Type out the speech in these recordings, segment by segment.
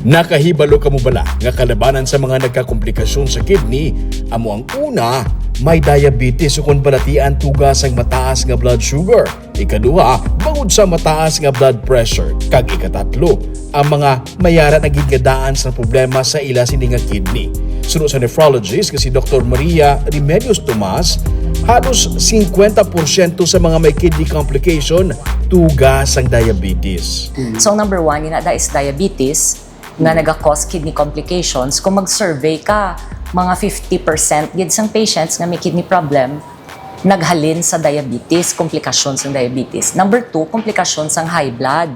Nakahibalo ka mo bala nga kalabanan sa mga nagkakomplikasyon sa kidney? Amo ang una, may diabetes o kunbalatian tugas ang mataas nga blood sugar. Ikaduha, bangod sa mataas nga blood pressure. Kag ikatatlo, ang mga mayara na gidgadaan sa problema sa ila sini nga kidney. Sunod sa nephrologist kasi Dr. Maria Remedios Tomas, halos 50% sa mga may kidney complication tugas ang diabetes. So number one, that is diabetes nga naga-cause kidney complications. Kung mag-survey ka, mga 50% gid sang patients nga may kidney problem naghalin sa diabetes, complications ng diabetes. Number two, complications ng high blood.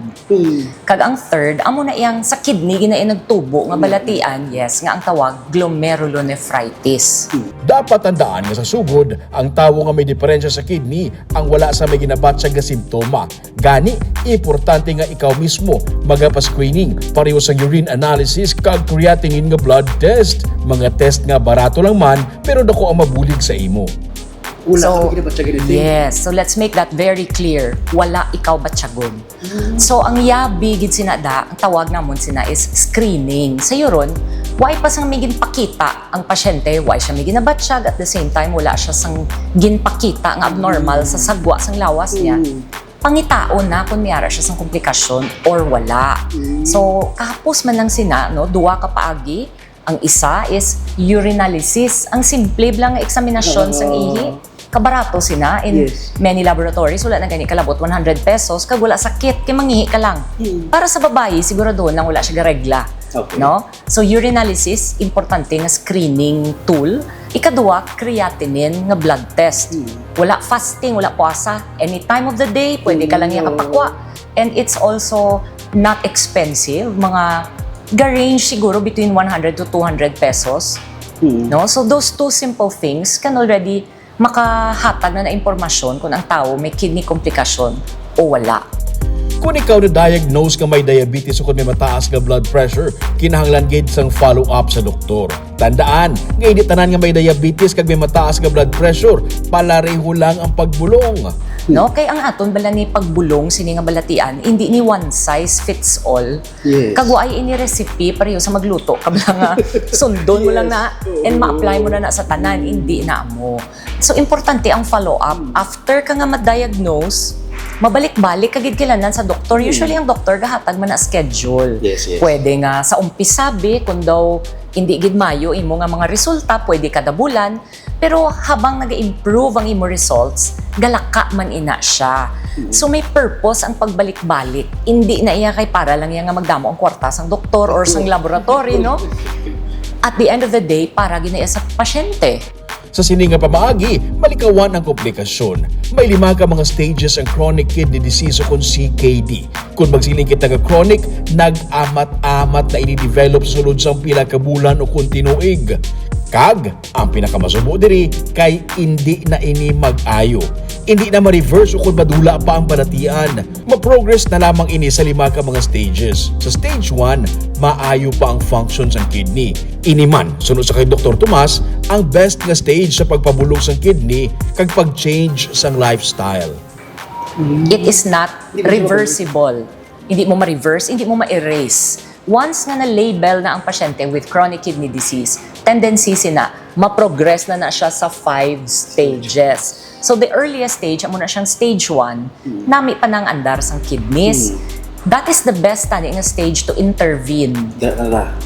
Kag ang third, amo na iyang sa kidney ginain nagtubo nga balatian, yes, nga ang tawag glomerulonephritis. Dapat tandaan nga sa sugod, ang tawo nga may diferensya sa kidney ang wala sa may ginabatsag nga simptoma. Gani, importante nga ikaw mismo magapa-screening pareho sa urine analysis kag creatinine nga blood test. Mga test nga barato lang man pero dako ang mabulig sa imo. Yes, so let's make that very clear. Wala ikaw batsagon. So ang yabi gid sinada, ang tawag namon sina is screening. Sa ron, why pa sang may ginpakita ang pasyente, why siya may ginabatsyag at the same time wala siya sang ginpakita ang abnormal sa sagwa sang lawas niya. Pangitaon na kung miyara siya sang komplikasyon or wala. So kahapos man lang sina, no, duwa ka paagi. Ang isa is urinalysis. Ang simple lang nga eksaminasyon sang ihi. Kabarato sina in many laboratories, wala na gani kalabot 100 pesos kag wala sakit kay manghihi ka lang. Para sa babae sigurado nang wala siya garegla. Okay. No? So urinalysis importante nga screening tool. Ikaduwa, creatinine nga blood test. Wala fasting, wala puasa. Any time of the day, pwede ka lang yakapakwa. And it's also not expensive. Mga ga-range siguro between 100 to 200 pesos. No? So those two simple things can already makahatag na impormasyon kung ang tao may kidney komplikasyon o wala. Kung ikaw na-diagnose nga may diabetes o kung may mataas nga blood pressure, kinahanglan gid sang follow-up sa doktor. Tandaan, nga hindi tanan nga may diabetes kag may mataas nga blood pressure, palareho lang ang pagbulong. No, kay ang aton bala ni pagbulong sini nga balatian, hindi ni one size fits all. Yes. Kag ay ini recipe pareho sa magluto, kabla nga sundon mo lang na and ma-apply mo na sa tanan, hindi na mo. So importante ang follow-up after ka nga ma-diagnose. Mabalik-balik kagid kilanan sa doktor. Usually ang doktor gahatag man na schedule. Yes. Pwede nga sa umpisabi kung daw hindi gid mayo imo nga mga resulta, pwede kada bulan. Pero habang naga-improve ang imo results, galaka man ina siya. So may purpose ang pagbalik-balik. Hindi na iya kay para lang iya nga magdamo ang kwarta sang doktor or sang laboratory, no? At the end of the day, para ginaya sa pasyente. Sa sininga pamaagi, malikawan ang komplikasyon. May 5 ka mga stages ang chronic kidney disease o kung CKD. Kung magsiling kita nga chronic, nag-amat-amat na ini-develop sa sulod sang pila ka bulan o kung tinuig. Kag, ang pinakamasubo diri kay hindi na ini mag-ayo. Hindi na ma-reverse o kung madula pa ang balatian. Ma-progress na lamang ini sa 5 ka mga stages. Sa stage 1, maayo pa ang functions ng kidney. Ini man, sunod sa kay Dr. Tomas, ang best nga stage sa pagpabulong sang kidney kag pag-change sang lifestyle. It is not reversible. Hindi mo ma-reverse, hindi mo ma-erase. Once nga na-label na ang pasyente with chronic kidney disease, tendency sina ma-progress na siya sa 5 stages. So the earliest stage, amo na siyang stage 1, nami pa nang andar sang kidneys. That is the best tani nga stage to intervene.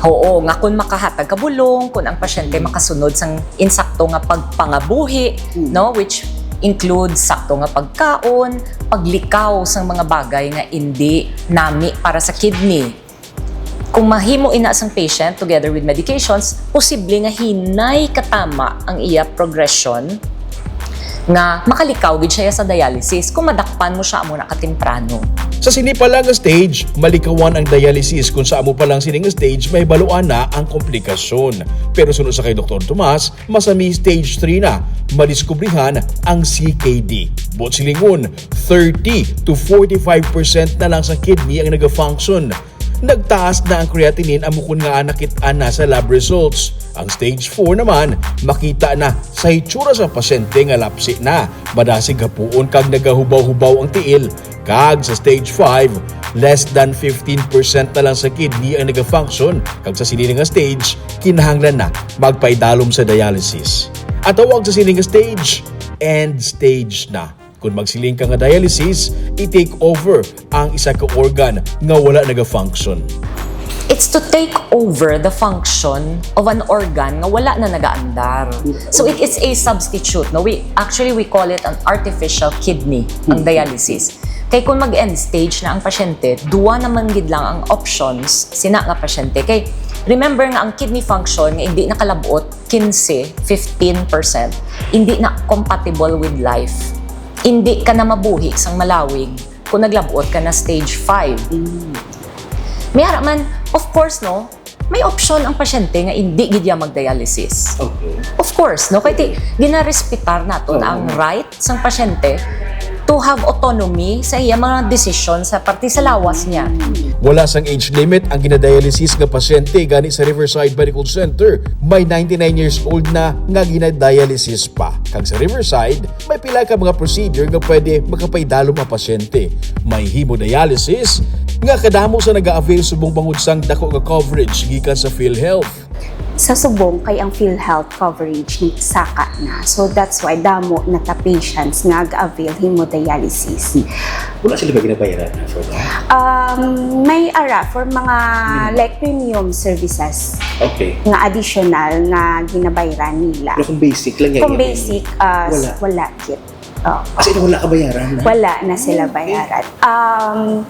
Oo, nga kung makahatag ka bulong, kung ang pasyente makasunod sang insakto nga pagpangabuhi, no, which includes sakto nga pagkaon, paglikaw sang mga bagay nga hindi nami para sa kidney. Kung mahimo ina sang patient together with medications, posible nga hinay katama ang iya progression nga makalikaw gid siya sa dialysis kung madakpan mo siya amo na katemprano. Sa sini pa lang nga stage, malikawan ang dialysis. Kung sa amo pa lang sining stage, may baluan na ang komplikasyon. Pero sunod sa kay Dr. Tomas, masami stage 3 na, madiskubrihan ang CKD. Bot silingon, 30 to 45% na lang sa kidney ang nag-function. Nagtaas na ang creatinine amukon nga nakit-an na sa lab results. Ang stage 4 naman, makita na sa hitsura sa pasyente nga lapsi na, madasig hapuon kag nagahubaw-hubaw ang tiil. Kag sa stage 5, less than 15% na lang sa kidney ang nagafunction, kag sa sini nga stage, kinahanglan na magpaidalom sa dialysis. At tawag sa sini nga stage, end stage na. Kung magsiling ka nga dialysis, i-take over ang isa ka organ nga wala nagafunction. It's to take over the function of an organ nga wala na nagaandar. So it is a substitute. No? We call it an artificial kidney, ang dialysis. Kay kung mag-end stage na ang pasyente, duwa naman gid lang ang options sina nga pasyente. Kay remember nga ang kidney function nga hindi nakalabot 15%, hindi na compatible with life. Hindi ka na mabuhi sang malawig kung naglabot ka na stage 5. Mayara man, of course, no, may option ang pasyente nga hindi gid mag-dialysis. Okay. Of course, no, kaya ginarespetar naton ang right sang pasyente to have autonomy sa iya mga desisyon sa parte sa lawas niya. Wala sang age limit ang ginadialysis nga pasyente gani sa Riverside Medical Center. May 99 years old na nga ginadialysis pa. Kag sa Riverside, may pila ka mga procedure nga pwede makapaidalom ang pasyente. May hemodialysis nga kadamo sa naga-avail subong bangod sang dako nga coverage gikan sa PhilHealth. Sa subong kay ang PhilHealth coverage ni saka na. So that's why damo na ta patients nga avail hemodialysis. Wala sila ba ginabayaran for that? May ara for mga like premium services Okay. nga additional nga ginabayaran nila. Pero kung basic lang yan. Kung basic, wala kit. As in, wala ka bayaran na? Wala na sila bayaran. Ang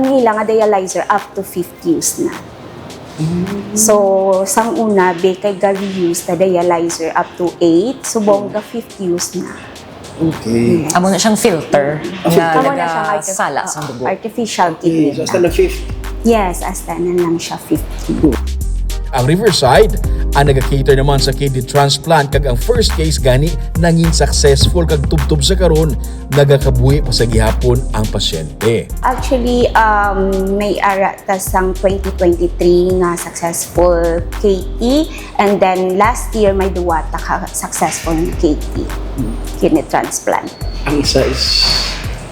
nila nga dialyzer up to 50 use na. So, sang una, kay ga-reuse na dialyzer up to 8, subong ga 50 use na. Okay. Amo na siyang filter filter. Amo na siya sala sa dugo. artificial Okay. kidney. So, hasta na 5th. Yes, hasta na lang siya 50. Ang Riverside, ang nag-cater naman sa kidney transplant kag ang first case gani nanging successful kag tubtub sa karon nagakabuhi pa sa gihapon ang pasyente. Actually, may ara tasang 2023 nga successful KT, and then last year may duwa ta ka successful na KT, kidney transplant. Ang isa is...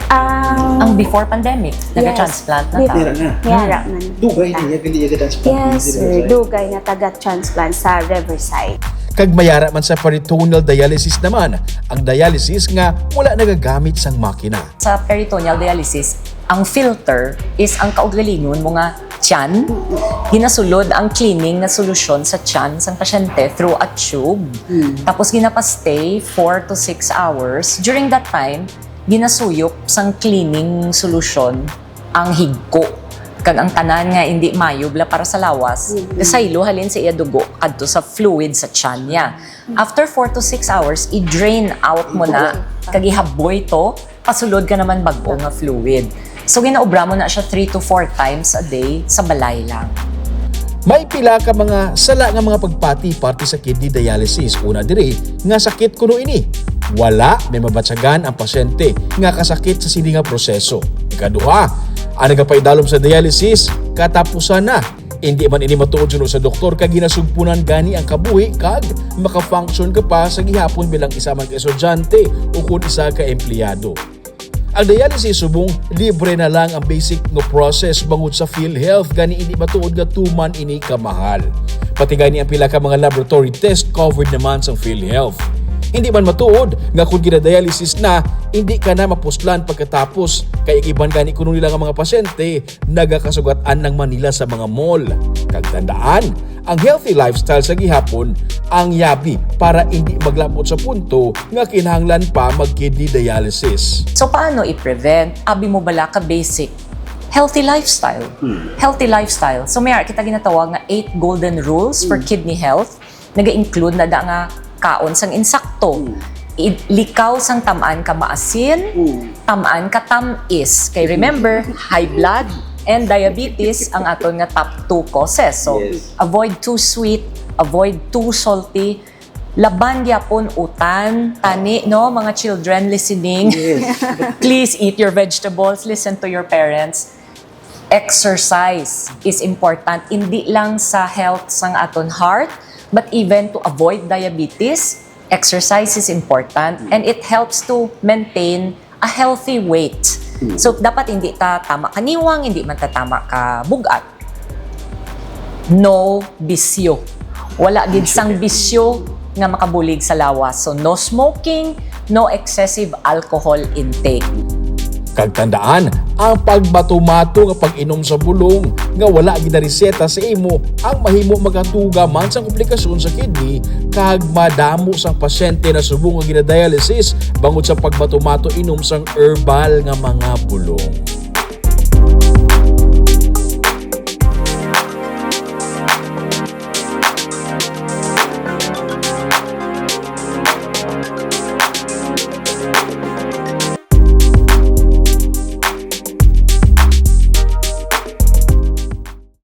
Ang before pandemic, nag-transplant na ta. Meron na. Yara man. Dugay na yan, hindi yung transplant. Yes, sir. Dugay na taga-transplant sa Riverside. Kag mayara man sa peritoneal dialysis naman, ang dialysis nga wala nagagamit sang makina. Sa peritoneal dialysis, ang filter is ang kaugalingon mo nga tiyan. Ginasulod ang cleaning na solusyon sa tiyan sang pasyente through a tube. Tapos ginapastay 4 to 6 hours. During that time, ginasuyok sang cleaning solution ang higko. Kag ang tanan nga hindi mayubla para sa lawas, kasaylo halin sa iya dugo kadto sa fluid sa tiyan niya. After 4 to 6 hours, i-drain out mo na, kag ihaboy to, pasulod ka naman bago nga fluid. So ginaobra mo na siya 3 to 4 times a day sa balay lang. May pila ka mga sala nga mga pagpati parte sa kidney dialysis. Una diri nga sakit kuno ini. Wala may mabatsagan ang pasyente nga kasakit sa sini nga proseso. Ikaduha, ang nagapaidalom sa dialysis katapusan na. Hindi man ini matuod suno sa doktor kag ginasugpunan gani ang kabuhi kag makafunction ka pa sa gihapon bilang isa man ka estudyante o kun isa ka empleyado. Ang dialysis subong libre na lang ang basic nga process bangod sa PhilHealth gani hindi matuod nga tuman ini kamahal. Pati gani ang pila ka mga laboratory test covered naman sa PhilHealth. Hindi man matuod nga kung gina-dialysis na, hindi ka na mapuslan pagkatapos kay iban gani kuno nila nga mga pasyente nagakasugatan ng Manila sa mga mall. Kag tandaan, ang healthy lifestyle sa gihapon ang yabi para hindi maglabot sa punto nga kinahanglan pa mag-kidney dialysis. So paano i-prevent? Abi mo bala ka basic healthy lifestyle. Healthy lifestyle. So may kita ginatawag nga 8 golden rules for kidney health. Naga-include na da nga kaon sang insakto. Likaw sang tamaan ka maasin, tamaan ka tamis. Kay remember, high blood and diabetes ang aton nga top 2 causes. So avoid too sweet, avoid too salty. Laban gyapon utan, tani, no, mga children listening. Please eat your vegetables, listen to your parents. exercise is important hindi lang sa health sang aton heart but even to avoid diabetes. Exercise is important and it helps to maintain a healthy weight. So dapat hindi ta tama ka niwang, hindi man ta tama ka bugat. No bisyo. Wala gid sang bisyo nga makabulig sa lawas. So no smoking, no excessive alcohol intake. Kag tandaan, ang pagmato-mato nga pag-inom sa bulong nga wala gid reseta sa imo ang mahimo magatuga man sa komplikasyon sa kidney kag madamo sang pasyente na subong nga gina-dialysis bangod sa pagmato-mato inom sang herbal nga mga bulong.